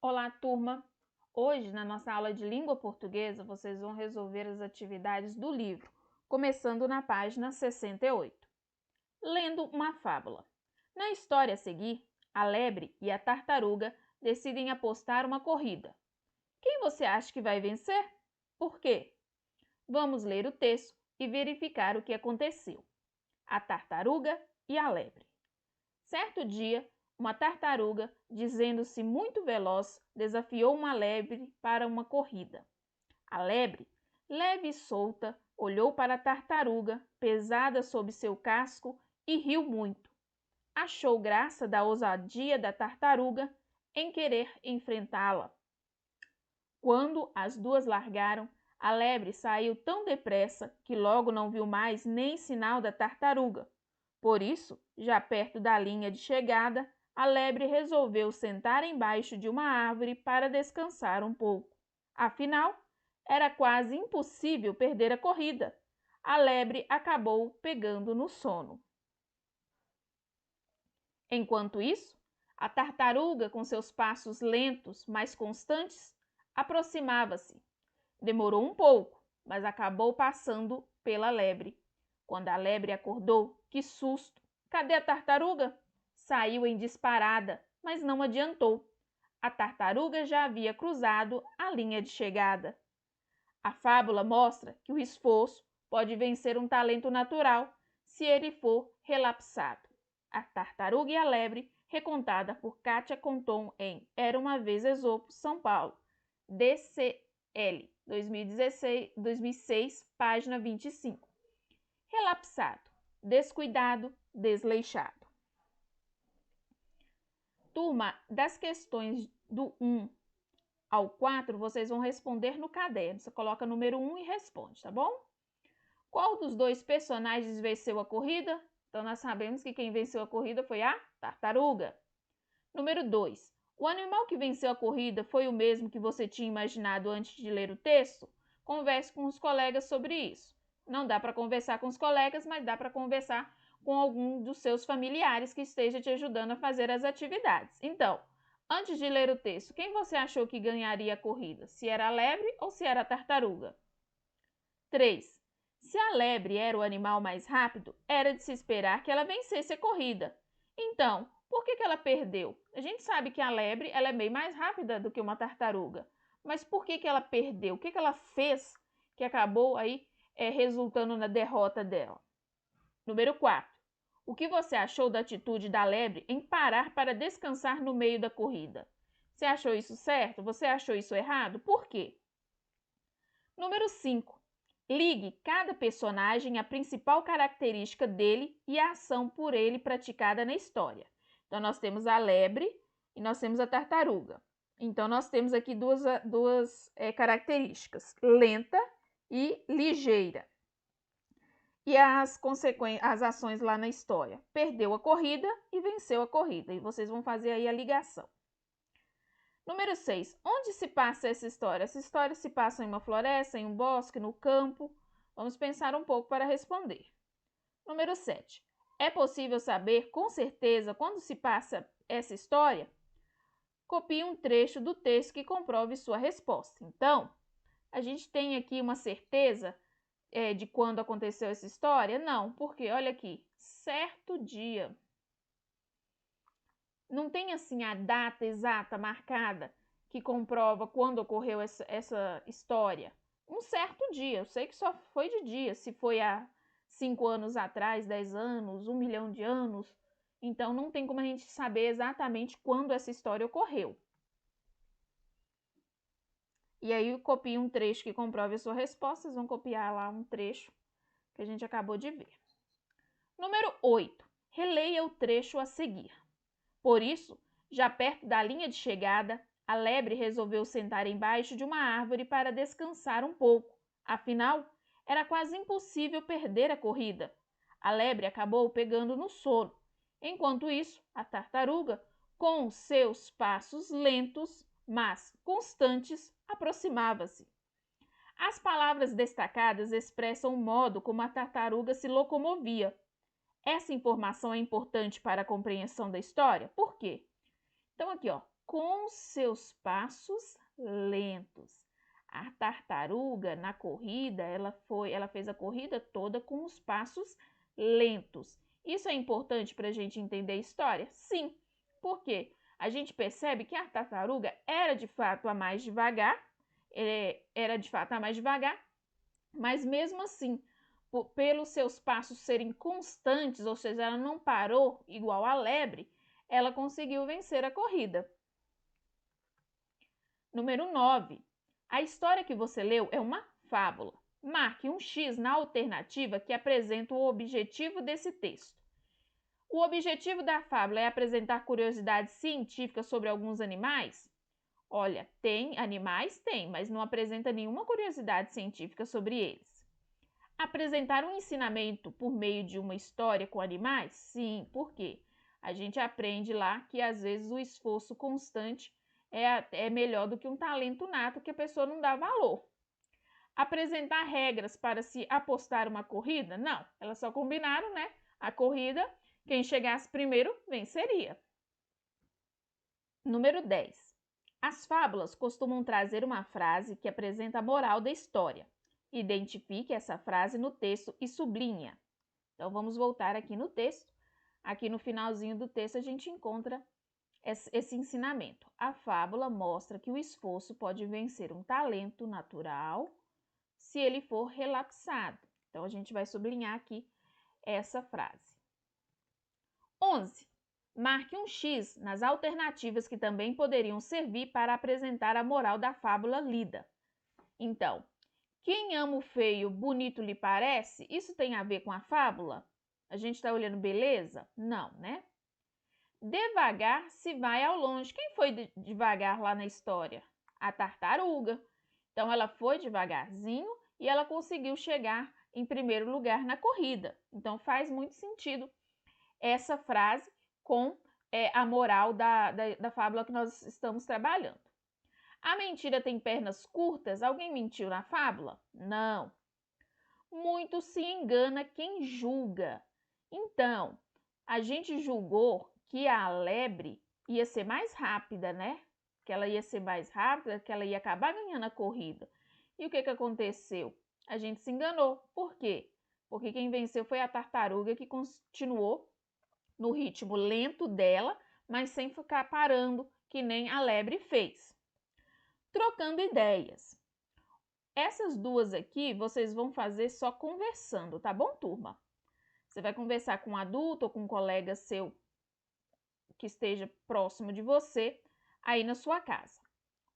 Olá, turma! Hoje, na nossa aula de língua portuguesa, vocês vão resolver as atividades do livro, começando na página 68. Lendo uma fábula. Na história a seguir, a lebre e a tartaruga decidem apostar uma corrida. Quem você acha que vai vencer? Por quê? Vamos ler o texto e verificar o que aconteceu. A tartaruga e a lebre. Certo dia, uma tartaruga, dizendo-se muito veloz, desafiou uma lebre para uma corrida. A lebre, leve e solta, olhou para a tartaruga, pesada sob seu casco, e riu muito. Achou graça da ousadia da tartaruga em querer enfrentá-la. Quando as duas largaram, a lebre saiu tão depressa que logo não viu mais nem sinal da tartaruga. Por isso, já perto da linha de chegada, a lebre resolveu sentar embaixo de uma árvore para descansar um pouco. Afinal, era quase impossível perder a corrida. A lebre acabou pegando no sono. Enquanto isso, a tartaruga, com seus passos lentos, mas constantes, aproximava-se. Demorou um pouco, mas acabou passando pela lebre. Quando a lebre acordou, que susto! Cadê a tartaruga? Saiu em disparada, mas não adiantou. A tartaruga já havia cruzado a linha de chegada. A fábula mostra que o esforço pode vencer um talento natural se ele for relapsado. A Tartaruga e a Lebre, recontada por Kátia Conton em Era uma Vez Esopo, São Paulo, DCL, 2006, página 25. Relapsado, descuidado, desleixado. Turma, das questões do 1 ao 4, vocês vão responder no caderno. Você coloca o número 1 e responde, tá bom? Qual dos dois personagens venceu a corrida? Então, nós sabemos que quem venceu a corrida foi a tartaruga. Número 2. O animal que venceu a corrida foi o mesmo que você tinha imaginado antes de ler o texto? Converse com os colegas sobre isso. Não dá para conversar com os colegas, mas dá para conversar com algum dos seus familiares que esteja te ajudando a fazer as atividades. Então, antes de ler o texto, quem você achou que ganharia a corrida? Se era a lebre ou se era a tartaruga? 3. Se a lebre era o animal mais rápido, era de se esperar que ela vencesse a corrida. Então, por que ela perdeu? A gente sabe que a lebre ela é bem mais rápida do que uma tartaruga. Mas por que ela perdeu? O que ela fez que acabou aí resultando na derrota dela? Número 4. O que você achou da atitude da lebre em parar para descansar no meio da corrida? Você achou isso certo? Você achou isso errado? Por quê? Número 5. Ligue cada personagem à principal característica dele e à ação por ele praticada na história. Então, nós temos a lebre e nós temos a tartaruga. Então, nós temos aqui duas características, lenta e ligeira. E as ações lá na história. Perdeu a corrida e venceu a corrida. E vocês vão fazer aí a ligação. Número 6. Onde se passa essa história? Essa história se passa em uma floresta, em um bosque, no campo? Vamos pensar um pouco para responder. Número 7. É possível saber com certeza quando se passa essa história? Copie um trecho do texto que comprove sua resposta. Então, a gente tem aqui uma certeza de quando aconteceu essa história? Não, porque olha aqui, certo dia. Não tem assim a data exata marcada que comprova quando ocorreu essa história. Um certo dia, eu sei que só foi de dia, se foi há 5 anos atrás, 10 anos, 1 milhão de anos. Então, não tem como a gente saber exatamente quando essa história ocorreu. E aí, copie um trecho que comprove a sua resposta. Vocês vão copiar lá um trecho que a gente acabou de ver. Número 8. Releia o trecho a seguir. Por isso, já perto da linha de chegada, a lebre resolveu sentar embaixo de uma árvore para descansar um pouco. Afinal, era quase impossível perder a corrida. A lebre acabou pegando no sono. Enquanto isso, a tartaruga, com seus passos lentos, mas constantes, aproximava-se. As palavras destacadas expressam o modo como a tartaruga se locomovia. Essa informação é importante para a compreensão da história? Por quê? Então, aqui, ó, com seus passos lentos. A tartaruga na corrida, ela fez a corrida toda com os passos lentos. Isso é importante para a gente entender a história? Sim. Por quê? A gente percebe que a tartaruga era de fato a mais devagar, mas mesmo assim, pelos seus passos serem constantes, ou seja, ela não parou igual a lebre, ela conseguiu vencer a corrida. Número 9. A história que você leu é uma fábula. Marque um X na alternativa que apresenta o objetivo desse texto. O objetivo da fábula é apresentar curiosidades científicas sobre alguns animais? Olha, tem animais? Tem, mas não apresenta nenhuma curiosidade científica sobre eles. Apresentar um ensinamento por meio de uma história com animais? Sim, por quê? A gente aprende lá que às vezes o esforço constante é melhor do que um talento nato que a pessoa não dá valor. Apresentar regras para se apostar uma corrida? Não, elas só combinaram, né? A corrida, quem chegasse primeiro venceria. Número 10. As fábulas costumam trazer uma frase que apresenta a moral da história. Identifique essa frase no texto e sublinha. Então, vamos voltar aqui no texto. Aqui no finalzinho do texto a gente encontra esse ensinamento. A fábula mostra que o esforço pode vencer um talento natural se ele for relapsado. Então, a gente vai sublinhar aqui essa frase. 11. Marque um X nas alternativas que também poderiam servir para apresentar a moral da fábula lida. Então, quem ama o feio, bonito lhe parece? Isso tem a ver com a fábula? A gente está olhando beleza? Não, né? Devagar se vai ao longe. Quem foi devagar lá na história? A tartaruga. Então, ela foi devagarzinho e ela conseguiu chegar em primeiro lugar na corrida. Então, faz muito sentido essa frase com a moral da fábula que nós estamos trabalhando. A mentira tem pernas curtas? Alguém mentiu na fábula? Não. Muito se engana quem julga. Então, a gente julgou que a lebre ia ser mais rápida, né? Que ela ia ser mais rápida, que ela ia acabar ganhando a corrida. E o que aconteceu? A gente se enganou. Por quê? Porque quem venceu foi a tartaruga, que continuou no ritmo lento dela, mas sem ficar parando, que nem a lebre fez. Trocando ideias. Essas duas aqui vocês vão fazer só conversando, tá bom, turma? Você vai conversar com um adulto ou com um colega seu que esteja próximo de você aí na sua casa.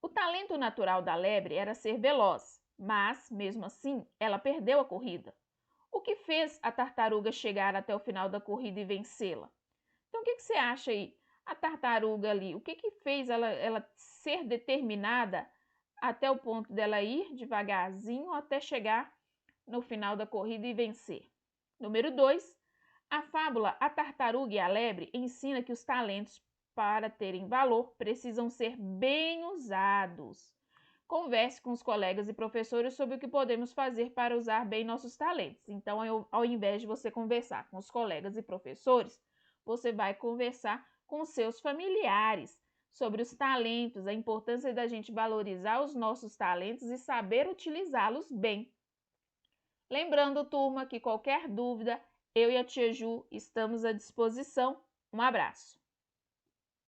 O talento natural da lebre era ser veloz, mas, mesmo assim, ela perdeu a corrida. O que fez a tartaruga chegar até o final da corrida e vencê-la? Então, o que você acha aí? A tartaruga ali, o que fez ela ser determinada até o ponto dela ir devagarzinho até chegar no final da corrida e vencer? Número 2, a fábula A Tartaruga e a Lebre ensina que os talentos, para terem valor, precisam ser bem usados. Converse com os colegas e professores sobre o que podemos fazer para usar bem nossos talentos. Então, ao invés de você conversar com os colegas e professores, você vai conversar com seus familiares sobre os talentos, a importância da gente valorizar os nossos talentos e saber utilizá-los bem. Lembrando, turma, que qualquer dúvida, eu e a tia Ju estamos à disposição. Um abraço!